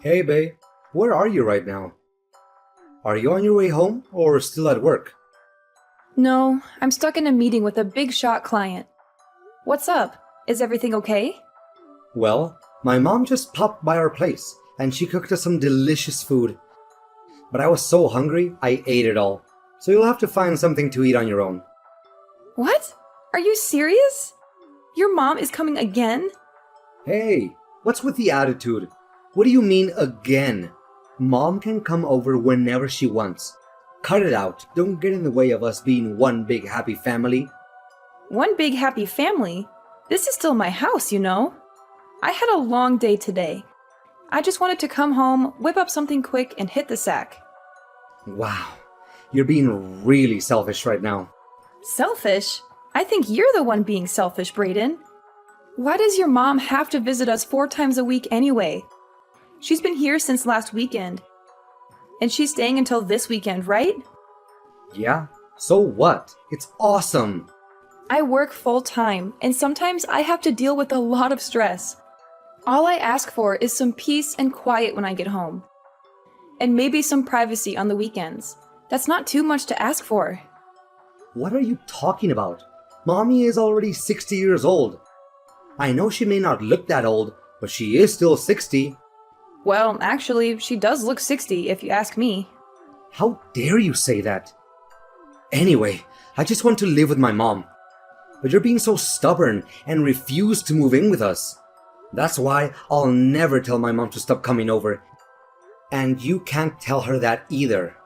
Hey, babe, where are you right now? Are you on your way home or still at work? No, I'm stuck in a meeting with a big shot client. What's up? Is everything okay? Well, my mom just popped by our place and she cooked us some delicious food. But I was so hungry, I ate it all. So you'll have to find something to eat on your own. What? Are you serious? Your mom is coming again? Hey, what's with the attitude? What do you mean again? Mom can come over whenever she wants. Cut it out. Don't get in the way of us being one big happy family. One big happy family? This is still my house, you know. I had a long day today. I just wanted to come home, whip up something quick, and hit the sack. Wow, you're being really selfish right now. Selfish? I think you're the one being selfish, Brayden. Why does your mom have to visit us 4 times a week anyway? She's been here since last weekend. And she's staying until this weekend, right? Yeah, so what? It's awesome. I work full time, and sometimes I have to deal with a lot of stress. All I ask for is some peace and quiet when I get home. And maybe some privacy on the weekends. That's not too much to ask for. What are you talking about? Mommy is already 60 years old. I know she may not look that old, but she is still 60. Well, actually, she does look 60 if you ask me. How dare you say that? Anyway, I just want to live with my mom. But you're being so stubborn and refuse to move in with us. That's why I'll never tell my mom to stop coming over. And you can't tell her that either.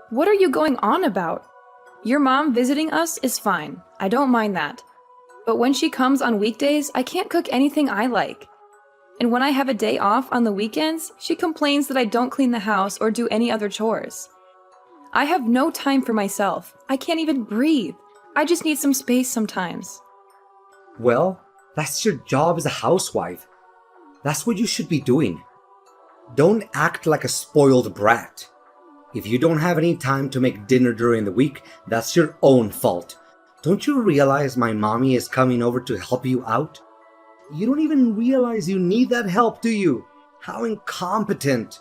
What are you going on about? Your mom visiting us is fine. I don't mind that. But when she comes on weekdays, I can't cook anything I like. And when I have a day off on the weekends, she complains that I don't clean the house or do any other chores. I have no time for myself. I can't even breathe. I just need some space sometimes. Well, that's your job as a housewife. That's what you should be doing. Don't act like a spoiled brat. If you don't have any time to make dinner during the week, that's your own fault. Don't you realize my mommy is coming over to help you out? You don't even realize you need that help, do you? How incompetent.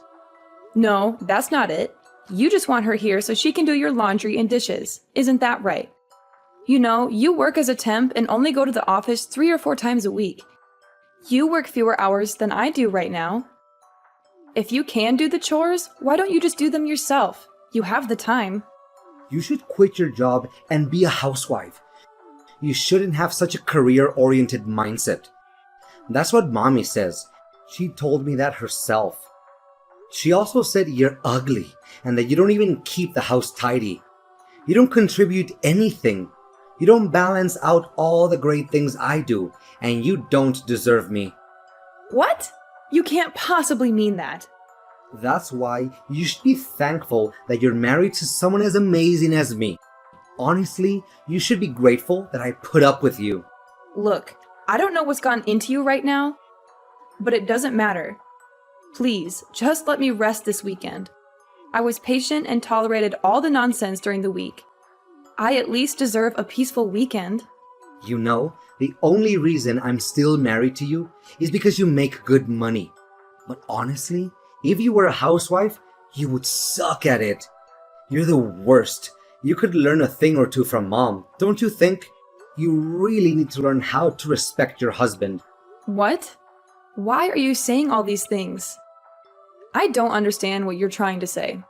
No, that's not it. You just want her here so she can do your laundry and dishes. Isn't that right? You know, you work as a temp and only go to the office 3 or 4 times a week. You work fewer hours than I do right now. If you can do the chores, why don't you just do them yourself? You have the time. You should quit your job and be a housewife. You shouldn't have such a career-oriented mindset. That's what mommy says. She told me that herself. She also said you're ugly and that you don't even keep the house tidy. You don't contribute anything. You don't balance out all the great things I do, and you don't deserve me. What? You can't possibly mean that. That's why you should be thankful that you're married to someone as amazing as me. Honestly, you should be grateful that I put up with you. Look, I don't know what's gotten into you right now, but it doesn't matter. Please, just let me rest this weekend. I was patient and tolerated all the nonsense during the week. I at least deserve a peaceful weekend. You know, the only reason I'm still married to you is because you make good money. But honestly, if you were a housewife, you would suck at it. You're the worst. You could learn a thing or two from mom, don't you think? You really need to learn how to respect your husband. What? Why are you saying all these things? I don't understand what you're trying to say.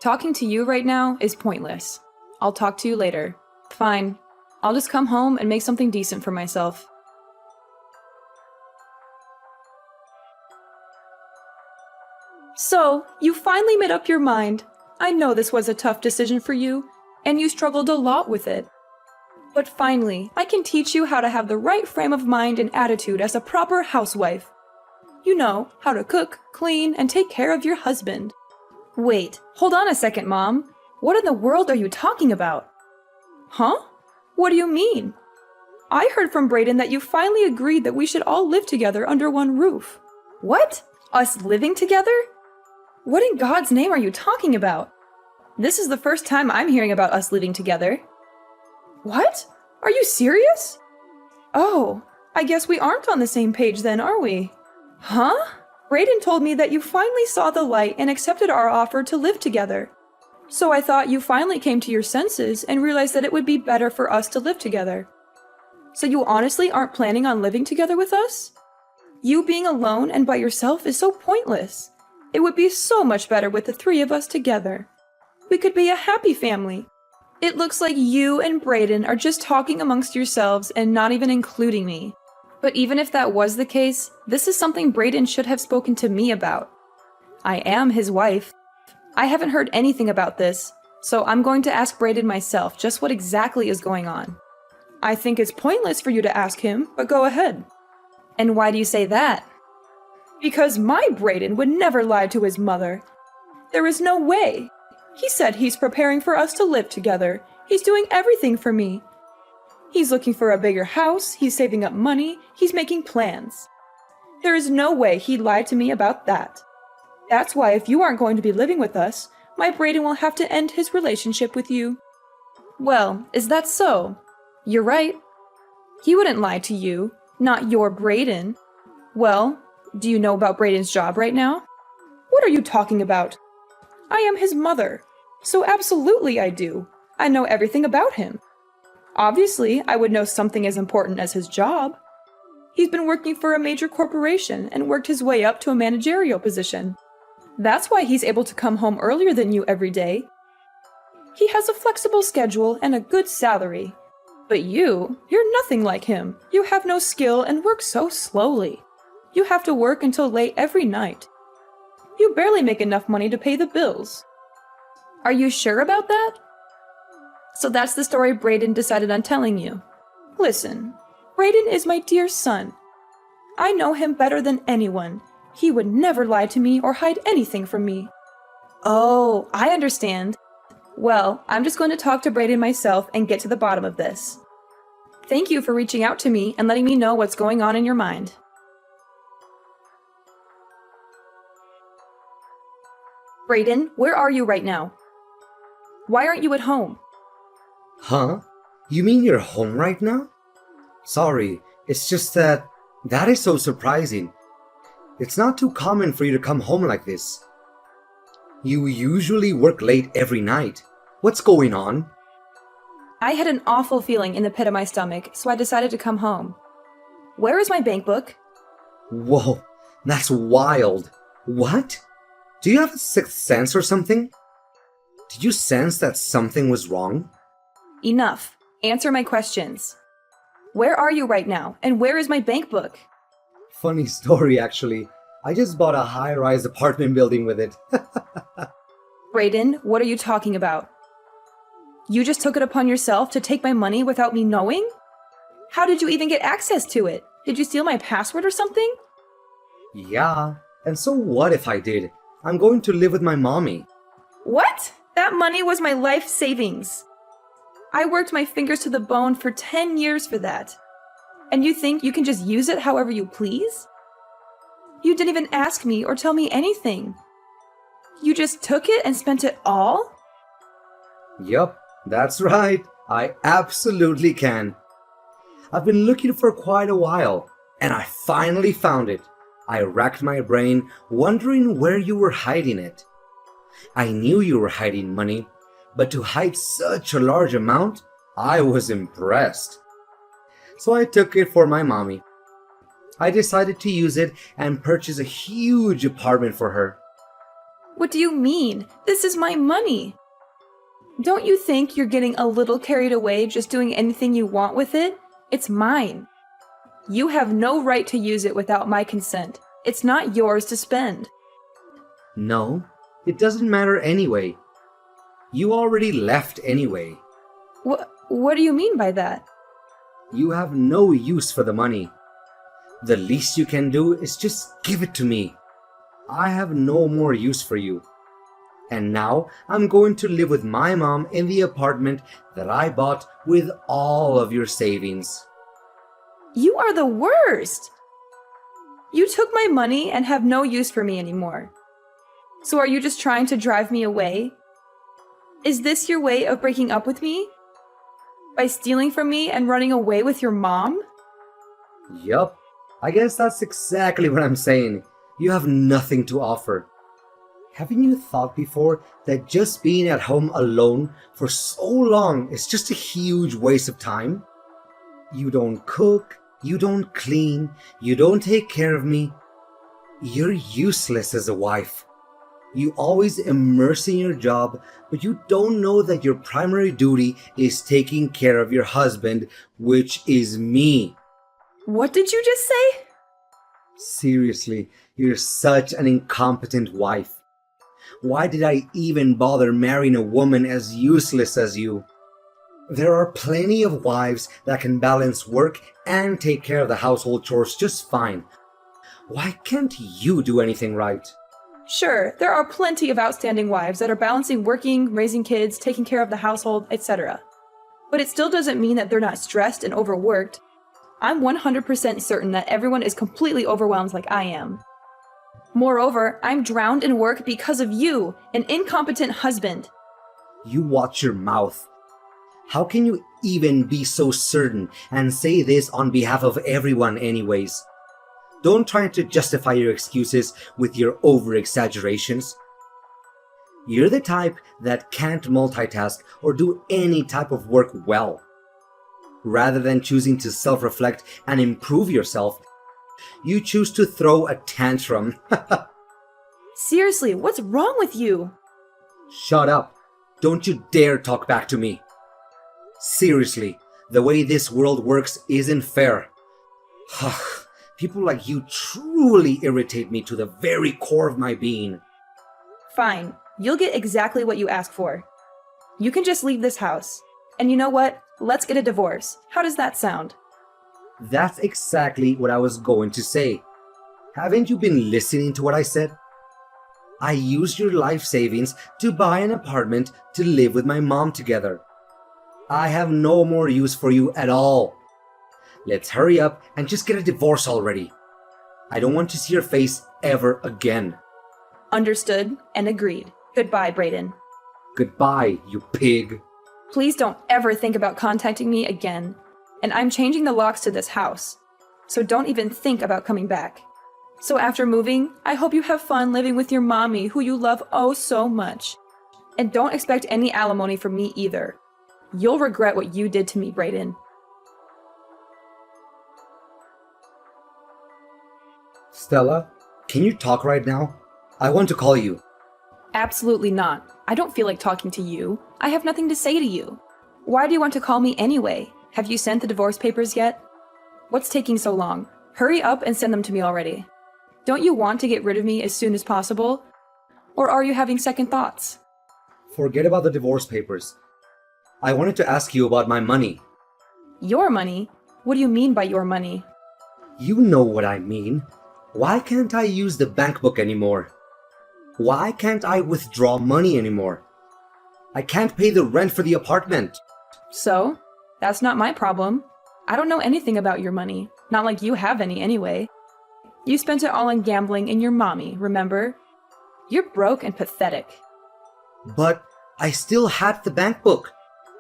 Talking to you right now is pointless. I'll talk to you later. Fine. I'll just come home and make something decent for myself. So, you finally made up your mind. I know this was a tough decision for you, and you struggled a lot with it. But finally, I can teach you how to have the right frame of mind and attitude as a proper housewife. You know, how to cook, clean, and take care of your husband. Wait, hold on a second, Mom. What in the world are you talking about? Huh? What do you mean? I heard from Brayden that you finally agreed that we should all live together under one roof. What? Us living together? What in God's name are you talking about? This is the first time I'm hearing about us living together. What? Are you serious? Oh, I guess we aren't on the same page then, are we? Huh? Brayden told me that you finally saw the light and accepted our offer to live together. So I thought you finally came to your senses and realized that it would be better for us to live together. So you honestly aren't planning on living together with us? You being alone and by yourself is so pointless. It would be so much better with the three of us together. We could be a happy family. It looks like you and Brayden are just talking amongst yourselves and not even including me. But even if that was the case, this is something Brayden should have spoken to me about. I am his wife. I haven't heard anything about this, so I'm going to ask Brayden myself just what exactly is going on. I think it's pointless for you to ask him, but go ahead. And why do you say that? Because my Brayden would never lie to his mother. There is no way. He said he's preparing for us to live together. He's doing everything for me. He's looking for a bigger house, he's saving up money, he's making plans. There is no way he'd lie to me about that. That's why if you aren't going to be living with us, my Brayden will have to end his relationship with you. Well, is that so? You're right. He wouldn't lie to you, not your Brayden. Well, do you know about Brayden's job right now? What are you talking about? I am his mother, so absolutely I do. I know everything about him. Obviously, I would know something as important as his job. He's been working for a major corporation and worked his way up to a managerial position. That's why he's able to come home earlier than you every day. He has a flexible schedule and a good salary. But you're nothing like him. You have no skill and work so slowly. You have to work until late every night. You barely make enough money to pay the bills. Are you sure about that? So that's the story Brayden decided on telling you. Listen, Brayden is my dear son. I know him better than anyone. He would never lie to me or hide anything from me. Oh, I understand. Well, I'm just going to talk to Brayden myself and get to the bottom of this. Thank you for reaching out to me and letting me know what's going on in your mind. Brayden, where are you right now? Why aren't you at home? Huh? You mean you're home right now? Sorry, it's just that is so surprising. It's not too common for you to come home like this. You usually work late every night. What's going on? I had an awful feeling in the pit of my stomach, so I decided to come home. Where is my bank book? Whoa, that's wild. What? Do you have a sixth sense or something? Did you sense that something was wrong? Enough. Answer my questions. Where are you right now, and where is my bank book? Funny story, actually. I just bought a high-rise apartment building with it. Brayden, what are you talking about? You just took it upon yourself to take my money without me knowing? How did you even get access to it? Did you steal my password or something? Yeah, and so what if I did? I'm going to live with my mommy. What? That money was my life savings. I worked my fingers to the bone for 10 years for that. And you think you can just use it however you please? You didn't even ask me or tell me anything. You just took it and spent it all? Yup, that's right. I absolutely can. I've been looking for quite a while, and I finally found it. I racked my brain, wondering where you were hiding it. I knew you were hiding money, but to hide such a large amount, I was impressed. So I took it for my mommy. I decided to use it and purchase a huge apartment for her. What do you mean? This is my money. Don't you think you're getting a little carried away just doing anything you want with it? It's mine. You have no right to use it without my consent. It's not yours to spend. No, it doesn't matter anyway. You already left anyway. What do you mean by that? You have no use for the money. The least you can do is just give it to me. I have no more use for you. And now I'm going to live with my mom in the apartment that I bought with all of your savings. You are the worst! You took my money and have no use for me anymore. So are you just trying to drive me away? Is this your way of breaking up with me? By stealing from me and running away with your mom? Yup, I guess that's exactly what I'm saying. You have nothing to offer. Haven't you thought before that just being at home alone for so long is just a huge waste of time? You don't cook, you don't clean, you don't take care of me. You're useless as a wife. You always immerse in your job, but you don't know that your primary duty is taking care of your husband, which is me. What did you just say? Seriously, you're such an incompetent wife. Why did I even bother marrying a woman as useless as you? There are plenty of wives that can balance work and take care of the household chores just fine. Why can't you do anything right? Sure, there are plenty of outstanding wives that are balancing working, raising kids, taking care of the household, etc. But it still doesn't mean that they're not stressed and overworked. I'm 100% certain that everyone is completely overwhelmed like I am. Moreover, I'm drowned in work because of you, an incompetent husband. You watch your mouth. How can you even be so certain and say this on behalf of everyone anyways? Don't try to justify your excuses with your over-exaggerations. You're the type that can't multitask or do any type of work well. Rather than choosing to self-reflect and improve yourself, you choose to throw a tantrum. Seriously, what's wrong with you? Shut up. Don't you dare talk back to me. Seriously, the way this world works isn't fair. People like you truly irritate me to the very core of my being. Fine, you'll get exactly what you ask for. You can just leave this house. And you know what? Let's get a divorce. How does that sound? That's exactly what I was going to say. Haven't you been listening to what I said? I used your life savings to buy an apartment to live with my mom together. I have no more use for you at all. Let's hurry up and just get a divorce already. I don't want to see your face ever again. Understood and agreed. Goodbye, Brayden. Goodbye, you pig. Please don't ever think about contacting me again. And I'm changing the locks to this house. So don't even think about coming back. So after moving, I hope you have fun living with your mommy who you love oh so much. And don't expect any alimony from me either. You'll regret what you did to me, Brayden. Stella, can you talk right now? I want to call you. Absolutely not. I don't feel like talking to you. I have nothing to say to you. Why do you want to call me anyway? Have you sent the divorce papers yet? What's taking so long? Hurry up and send them to me already. Don't you want to get rid of me as soon as possible? Or are you having second thoughts? Forget about the divorce papers. I wanted to ask you about my money. Your money? What do you mean by your money? You know what I mean. Why can't I use the bank book anymore? Why can't I withdraw money anymore? I can't pay the rent for the apartment. So? That's not my problem. I don't know anything about your money. Not like you have any anyway. You spent it all on gambling and your mommy, remember? You're broke and pathetic. But I still had the bank book.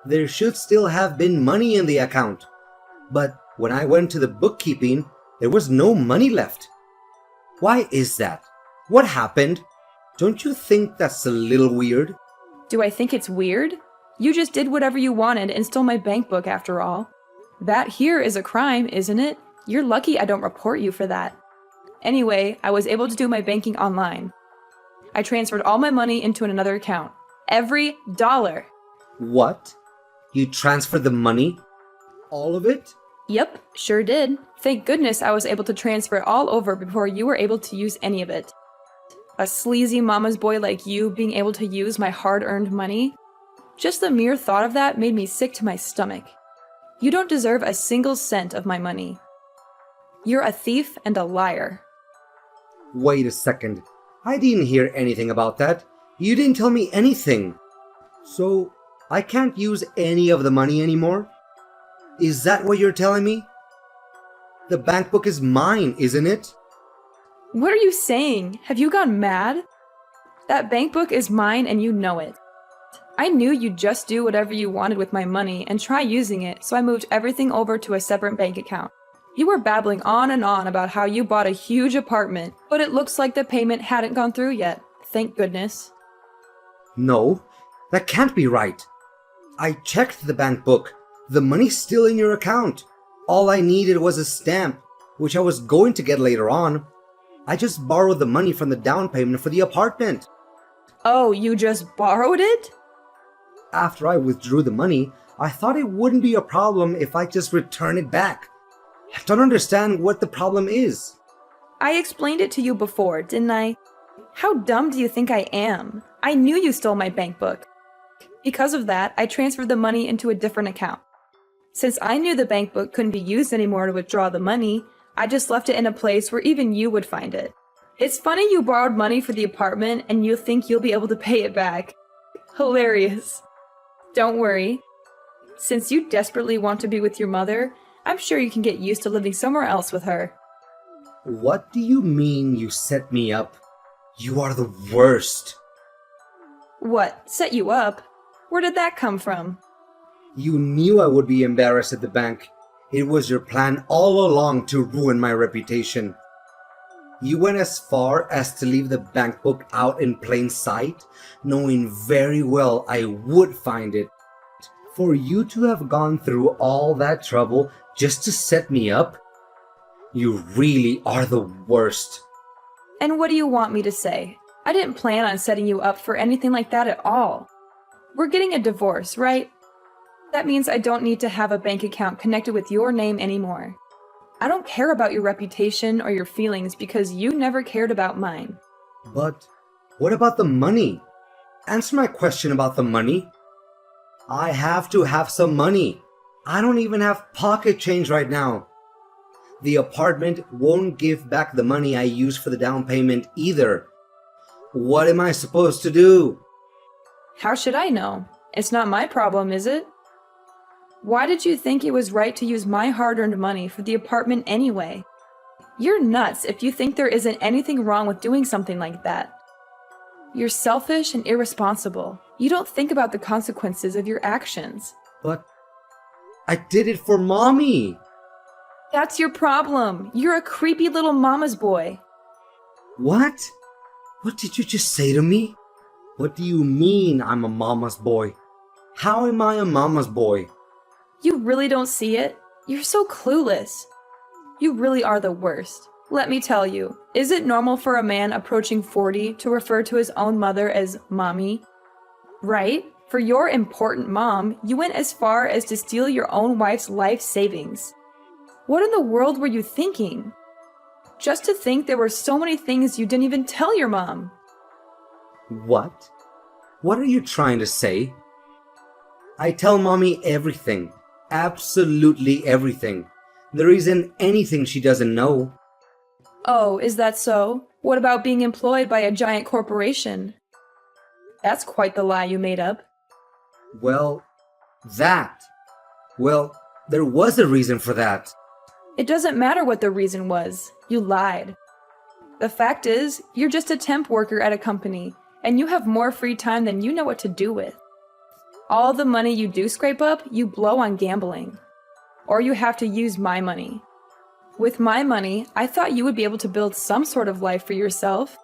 There should still have been money in the account. But when I went to the bookkeeping, there was no money left. Why is that? What happened? Don't you think that's a little weird? Do I think it's weird? You just did whatever you wanted and stole my bank book after all. That here is a crime, isn't it? You're lucky I don't report you for that. Anyway, I was able to do my banking online. I transferred all my money into another account. Every dollar. What? You transferred the money? All of it? Yep, sure did. Thank goodness I was able to transfer it all over before you were able to use any of it. A sleazy mama's boy like you being able to use my hard-earned money? Just the mere thought of that made me sick to my stomach. You don't deserve a single cent of my money. You're a thief and a liar. Wait a second. I didn't hear anything about that. You didn't tell me anything. So, I can't use any of the money anymore? Is that what you're telling me? The bank book is mine, isn't it? What are you saying? Have you gone mad? That bank book is mine and you know it. I knew you'd just do whatever you wanted with my money and try using it, so I moved everything over to a separate bank account. You were babbling on and on about how you bought a huge apartment, but it looks like the payment hadn't gone through yet. Thank goodness. No, that can't be right. I checked the bank book. The money's still in your account. All I needed was a stamp, which I was going to get later on. I just borrowed the money from the down payment for the apartment. Oh, you just borrowed it? After I withdrew the money, I thought it wouldn't be a problem if I just return it back. I don't understand what the problem is. I explained it to you before, didn't I? How dumb do you think I am? I knew you stole my bank book. Because of that, I transferred the money into a different account. Since I knew the bank book couldn't be used anymore to withdraw the money, I just left it in a place where even you would find it. It's funny you borrowed money for the apartment and you think you'll be able to pay it back. Hilarious. Don't worry. Since you desperately want to be with your mother, I'm sure you can get used to living somewhere else with her. What do you mean you set me up? You are the worst. What, set you up? Where did that come from? You knew I would be embarrassed at the bank. It was your plan all along to ruin my reputation. You went as far as to leave the bank book out in plain sight, knowing very well I would find it. For you to have gone through all that trouble just to set me up? You really are the worst. And what do you want me to say? I didn't plan on setting you up for anything like that at all. We're getting a divorce, right? That means I don't need to have a bank account connected with your name anymore. I don't care about your reputation or your feelings because you never cared about mine. But what about the money? Answer my question about the money. I have to have some money. I don't even have pocket change right now. The apartment won't give back the money I used for the down payment either. What am I supposed to do? How should I know? It's not my problem, is it? Why did you think it was right to use my hard-earned money for the apartment anyway? You're nuts if you think there isn't anything wrong with doing something like that. You're selfish and irresponsible. You don't think about the consequences of your actions. But I did it for Mommy. That's your problem. You're a creepy little mama's boy. What? What did you just say to me? What do you mean I'm a mama's boy? How am I a mama's boy? You really don't see it? You're so clueless. You really are the worst. Let me tell you, is it normal for a man approaching 40 to refer to his own mother as mommy? Right? For your important mom, you went as far as to steal your own wife's life savings. What in the world were you thinking? Just to think there were so many things you didn't even tell your mom. What? What are you trying to say? I tell Mommy everything. Absolutely everything. There isn't anything she doesn't know. Oh, is that so? What about being employed by a giant corporation? That's quite the lie you made up. Well, there was a reason for that. It doesn't matter what the reason was. You lied. The fact is, you're just a temp worker at a company, and you have more free time than you know what to do with. All the money you do scrape up, you blow on gambling. Or you have to use my money. With my money, I thought you would be able to build some sort of life for yourself.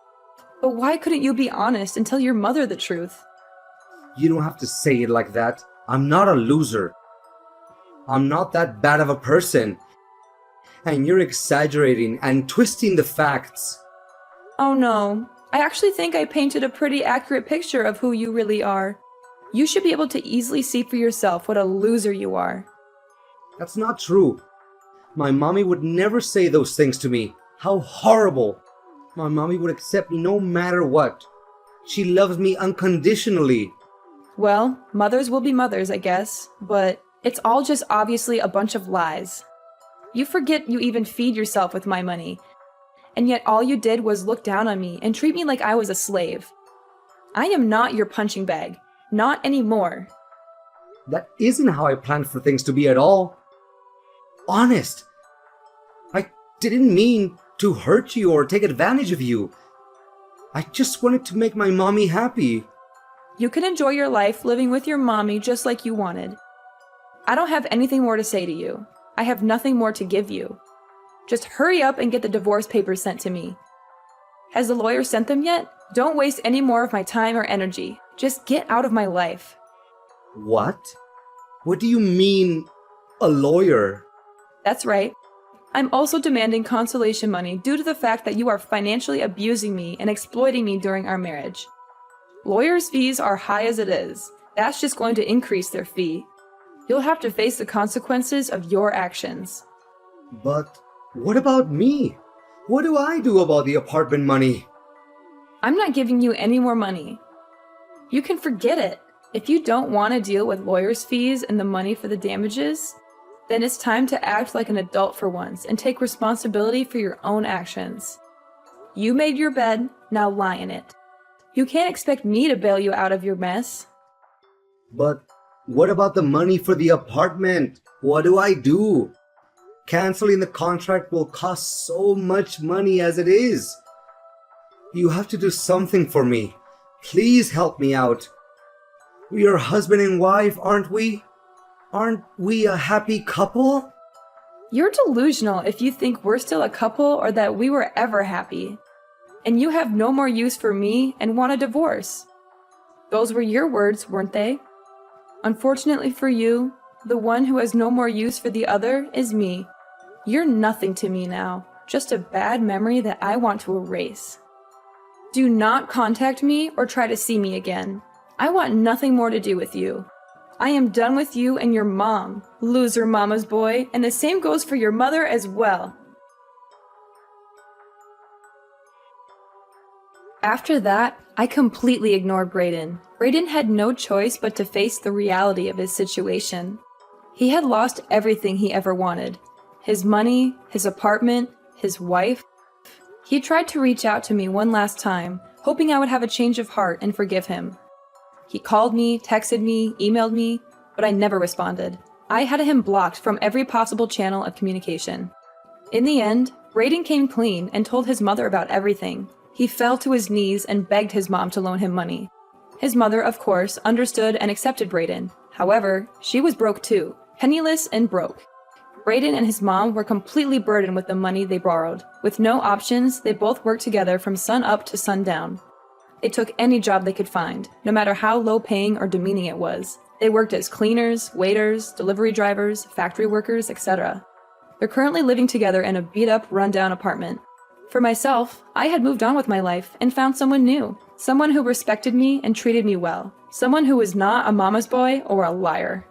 But why couldn't you be honest and tell your mother the truth? You don't have to say it like that. I'm not a loser. I'm not that bad of a person. And you're exaggerating and twisting the facts. Oh no, I actually think I painted a pretty accurate picture of who you really are. You should be able to easily see for yourself what a loser you are. That's not true. My mommy would never say those things to me. How horrible. My mommy would accept me no matter what. She loves me unconditionally. Well, mothers will be mothers, I guess, but it's all just obviously a bunch of lies. You forget you even feed yourself with my money, and yet all you did was look down on me and treat me like I was a slave. I am not your punching bag. Not anymore. That isn't how I planned for things to be at all. Honest. I didn't mean to hurt you or take advantage of you. I just wanted to make my mommy happy. You can enjoy your life living with your mommy just like you wanted. I don't have anything more to say to you. I have nothing more to give you. Just hurry up and get the divorce papers sent to me. Has the lawyer sent them yet? Don't waste any more of my time or energy. Just get out of my life. What? What do you mean, a lawyer? That's right. I'm also demanding consolation money due to the fact that you are financially abusing me and exploiting me during our marriage. Lawyers' fees are high as it is. That's just going to increase their fee. You'll have to face the consequences of your actions. But what about me? What do I do about the apartment money? I'm not giving you any more money. You can forget it. If you don't want to deal with lawyers' fees and the money for the damages, then it's time to act like an adult for once and take responsibility for your own actions. You made your bed, now lie in it. You can't expect me to bail you out of your mess. But what about the money for the apartment? What do I do? Canceling the contract will cost so much money as it is. You have to do something for me. Please help me out. We are husband and wife, aren't we? Aren't we a happy couple? You're delusional if you think we're still a couple or that we were ever happy. And you have no more use for me and want a divorce. Those were your words, weren't they? Unfortunately for you, the one who has no more use for the other is me. You're nothing to me now, just a bad memory that I want to erase. Do not contact me or try to see me again. I want nothing more to do with you. I am done with you and your mom, loser mama's boy, and the same goes for your mother as well. After that, I completely ignored Brayden. Brayden had no choice but to face the reality of his situation. He had lost everything he ever wanted. His money, his apartment, his wife. He tried to reach out to me one last time, hoping I would have a change of heart and forgive him. He called me, texted me, emailed me, but I never responded. I had him blocked from every possible channel of communication. In the end, Brayden came clean and told his mother about everything. He fell to his knees and begged his mom to loan him money. His mother, of course, understood and accepted Brayden. However, she was broke too, penniless and broke. Brayden and his mom were completely burdened with the money they borrowed. With no options, they both worked together from sun up to sundown. They took any job they could find, no matter how low-paying or demeaning it was. They worked as cleaners, waiters, delivery drivers, factory workers, etc. They're currently living together in a beat-up, run-down apartment. For myself, I had moved on with my life and found someone new. Someone who respected me and treated me well. Someone who was not a mama's boy or a liar.